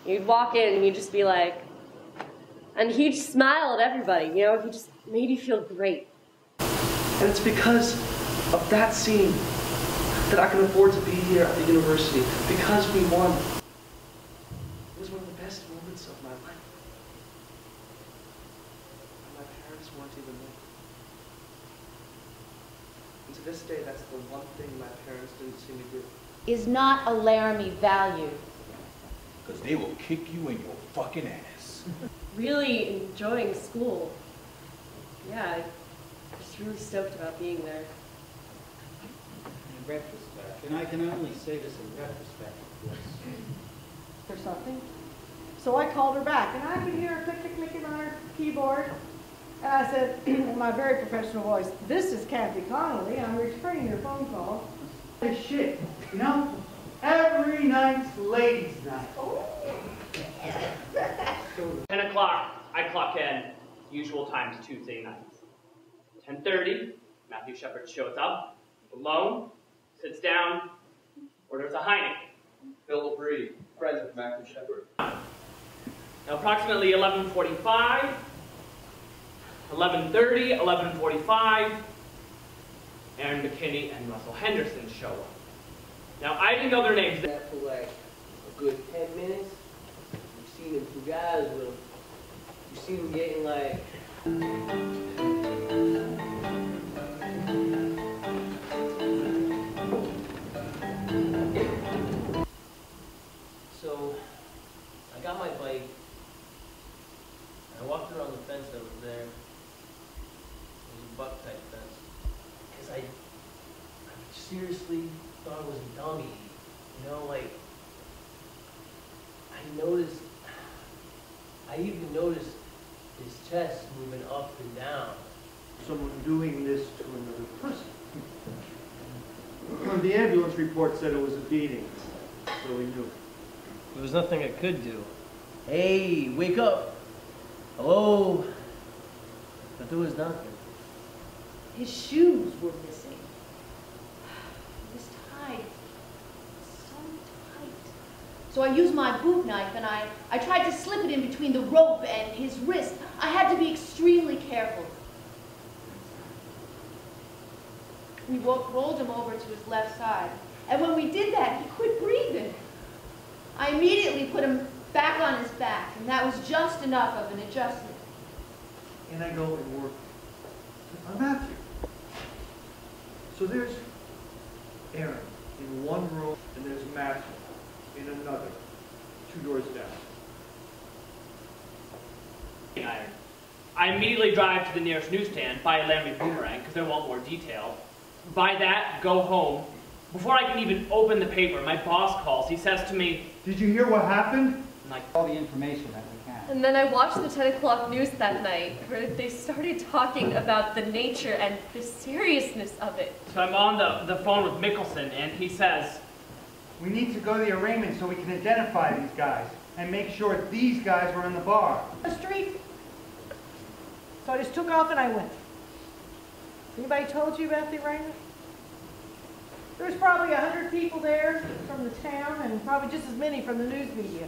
You'd walk in and he'd just be like, and he'd smile at everybody, you know, he just made you feel great. And it's because of that scene that I can afford to be here at the university, because we won. It was one of the best moments of my life. And my parents weren't even there. And to this day, that's the one thing my parents didn't see me do. Is not a Laramie value. Because they will kick you in your fucking ass. Really enjoying school. Yeah, I'm just really stoked about being there. In retrospect, and I can only say this in retrospect, of course. Or something. So I called her back, and I could hear her clicking on her keyboard. And I said, in my very professional voice, "This is Kathy Connolly. I'm returning your phone call." This shit, you know? Every night's ladies' night. 10 o'clock, I clock in. Usual times Tuesday nights. 10:30, Matthew Shepard shows up, alone, sits down, orders a Heineken. Bill Bree, friends with Matthew Shepard. Now approximately 11:45, 11:30, 11:45, Aaron McKinney and Russell Henderson show up. Now I didn't know their names. That for like a good 10 minutes. You've seen them two guys with them. You see them getting like. So I got my bike and I walked around the fence that was there. It was a buck type fence. Because I seriously thought I was a dummy. You know, like I even noticed his chest moving up and down. Someone doing this to another person. The ambulance report said it was a beating, so we knew. There was nothing I could do. Hey, wake up! Hello? But there was nothing. His shoes were missing. He was tied. So tight. So I used my boot knife and I tried to slip it in between the rope and his wrist. I had to be extremely careful. We rolled him over to his left side. And when we did that, he quit breathing. I immediately put him back on his back, and that was just enough of an adjustment. And I go and work on Matthew. So there's Aaron in one room, and there's Matthew in another, 2 doors down. I immediately drive to the nearest newsstand, buy a Laramie Boomerang, because I want more detail. Buy that, go home. Before I can even open the paper, my boss calls. He says to me, "Did you hear what happened?" I'm like, All the information that we can. And then I watched the 10 o'clock news that night, where they started talking about the nature and the seriousness of it. so I'm on the phone with Mickelson, and he says, "We need to go to the arraignment so we can identify these guys and make sure these guys were in the bar." The street. So I just took off and I went. Anybody told you about the arraignment? There was probably 100 people there from the town and probably just as many from the news media.